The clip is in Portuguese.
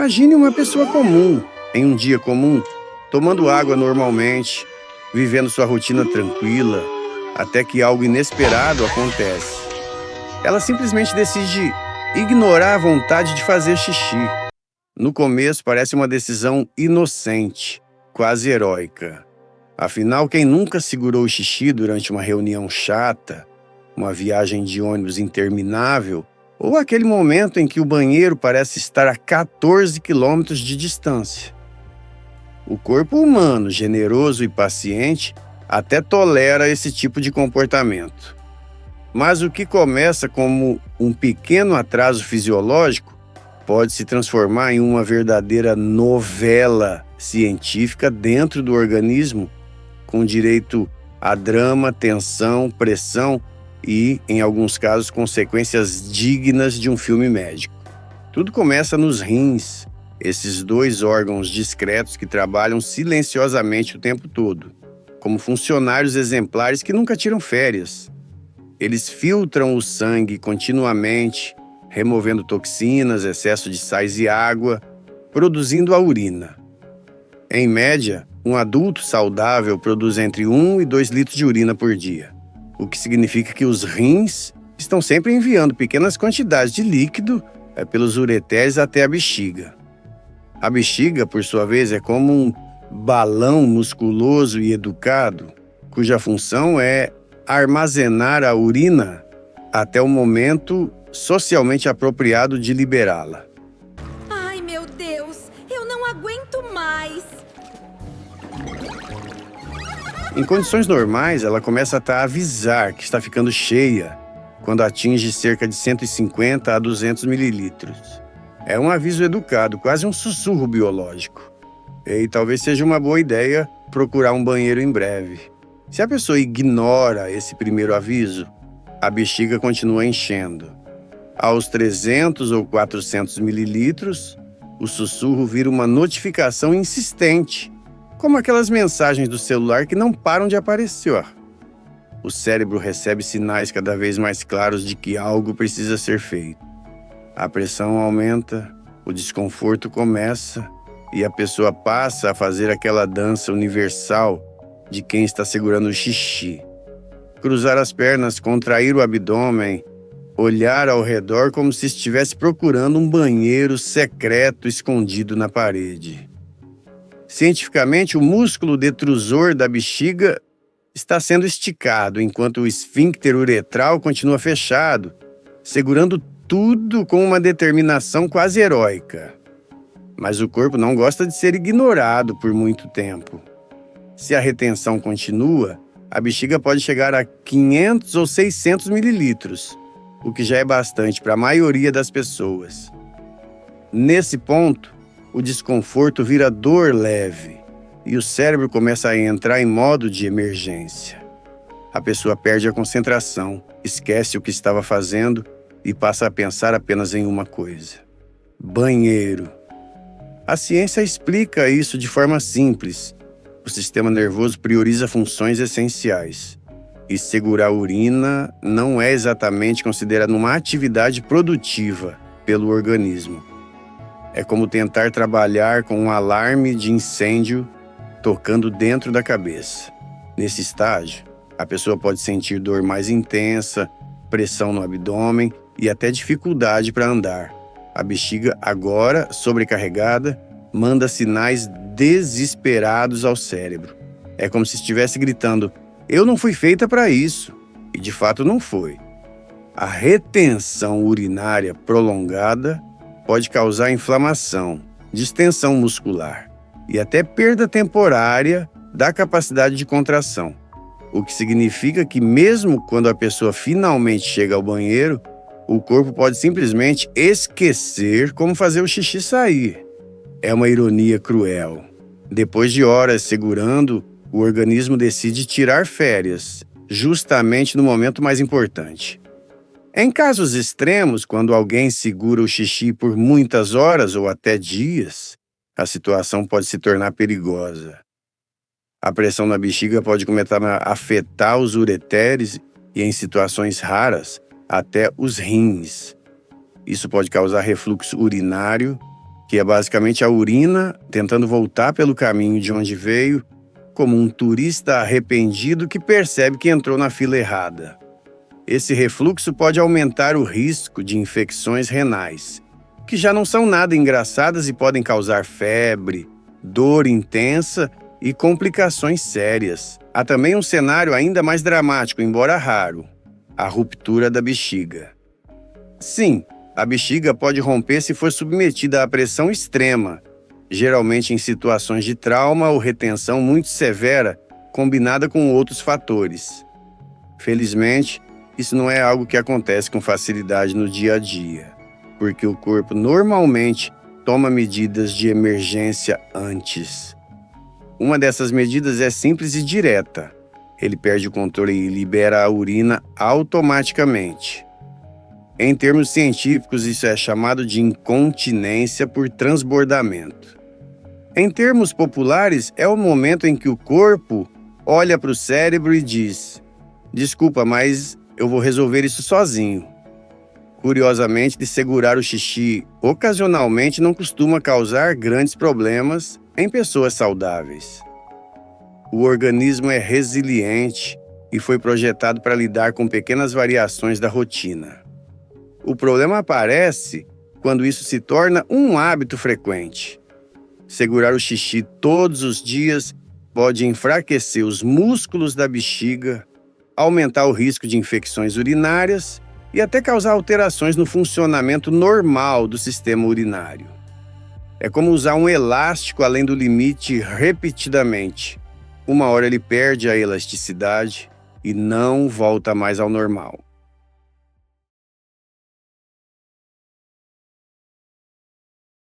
Imagine uma pessoa comum, em um dia comum, tomando água normalmente, vivendo sua rotina tranquila, até que algo inesperado acontece. Ela simplesmente decide ignorar a vontade de fazer xixi. No começo parece uma decisão inocente, quase heróica. Afinal, quem nunca segurou o xixi durante uma reunião chata, uma viagem de ônibus interminável, ou aquele momento em que o banheiro parece estar a 14 quilômetros de distância? O corpo humano, generoso e paciente, até tolera esse tipo de comportamento. Mas o que começa como um pequeno atraso fisiológico pode se transformar em uma verdadeira novela científica dentro do organismo, com direito a drama, tensão, pressão e, em alguns casos, consequências dignas de um filme médico. Tudo começa nos rins, esses dois órgãos discretos que trabalham silenciosamente o tempo todo, como funcionários exemplares que nunca tiram férias. Eles filtram o sangue continuamente, removendo toxinas, excesso de sais e água, produzindo a urina. Em média, um adulto saudável produz entre 1 e 2 litros de urina por dia, o que significa que os rins estão sempre enviando pequenas quantidades de líquido pelos ureteres até a bexiga. A bexiga, por sua vez, é como um balão musculoso e educado, cuja função é armazenar a urina até o momento socialmente apropriado de liberá-la. Ai, meu Deus! Eu não aguento mais! Em condições normais, ela começa a avisar que está ficando cheia quando atinge cerca de 150 a 200 mililitros. É um aviso educado, quase um sussurro biológico. E talvez seja uma boa ideia procurar um banheiro em breve. Se a pessoa ignora esse primeiro aviso, a bexiga continua enchendo. Aos 300 ou 400 mililitros, o sussurro vira uma notificação insistente, como aquelas mensagens do celular que não param de aparecer. O cérebro recebe sinais cada vez mais claros de que algo precisa ser feito. A pressão aumenta, o desconforto começa e a pessoa passa a fazer aquela dança universal de quem está segurando o xixi. Cruzar as pernas, contrair o abdômen, olhar ao redor como se estivesse procurando um banheiro secreto escondido na parede. Cientificamente, o músculo detrusor da bexiga está sendo esticado, enquanto o esfíncter uretral continua fechado, segurando tudo com uma determinação quase heróica. Mas o corpo não gosta de ser ignorado por muito tempo. Se a retenção continua, a bexiga pode chegar a 500 ou 600 mililitros, o que já é bastante para a maioria das pessoas. Nesse ponto, o desconforto vira dor leve e o cérebro começa a entrar em modo de emergência. A pessoa perde a concentração, esquece o que estava fazendo e passa a pensar apenas em uma coisa: banheiro. A ciência explica isso de forma simples. O sistema nervoso prioriza funções essenciais. E segurar a urina não é exatamente considerado uma atividade produtiva pelo organismo. É como tentar trabalhar com um alarme de incêndio tocando dentro da cabeça. Nesse estágio, a pessoa pode sentir dor mais intensa, pressão no abdômen e até dificuldade para andar. A bexiga, agora sobrecarregada, manda sinais desesperados ao cérebro. É como se estivesse gritando: "Eu não fui feita para isso", e de fato não foi. A retenção urinária prolongada pode causar inflamação, distensão muscular e até perda temporária da capacidade de contração, o que significa que mesmo quando a pessoa finalmente chega ao banheiro, o corpo pode simplesmente esquecer como fazer o xixi sair. É uma ironia cruel. Depois de horas segurando, o organismo decide tirar férias, justamente no momento mais importante. Em casos extremos, quando alguém segura o xixi por muitas horas ou até dias, a situação pode se tornar perigosa. A pressão na bexiga pode começar a afetar os ureteres e, em situações raras, até os rins. Isso pode causar refluxo urinário, que é basicamente a urina tentando voltar pelo caminho de onde veio, como um turista arrependido que percebe que entrou na fila errada. Esse refluxo pode aumentar o risco de infecções renais, que já não são nada engraçadas e podem causar febre, dor intensa e complicações sérias. Há também um cenário ainda mais dramático, embora raro: a ruptura da bexiga. Sim, a bexiga pode romper se for submetida à pressão extrema, geralmente em situações de trauma ou retenção muito severa, combinada com outros fatores. Felizmente, isso não é algo que acontece com facilidade no dia a dia, porque o corpo normalmente toma medidas de emergência antes. Uma dessas medidas é simples e direta. Ele perde o controle e libera a urina automaticamente. Em termos científicos, isso é chamado de incontinência por transbordamento. Em termos populares, é o momento em que o corpo olha para o cérebro e diz: "Desculpa, mas eu vou resolver isso sozinho." Curiosamente, de segurar o xixi ocasionalmente não costuma causar grandes problemas em pessoas saudáveis. O organismo é resiliente e foi projetado para lidar com pequenas variações da rotina. O problema aparece quando isso se torna um hábito frequente. Segurar o xixi todos os dias pode enfraquecer os músculos da bexiga, aumentar o risco de infecções urinárias e até causar alterações no funcionamento normal do sistema urinário. É como usar um elástico além do limite repetidamente. Uma hora ele perde a elasticidade e não volta mais ao normal.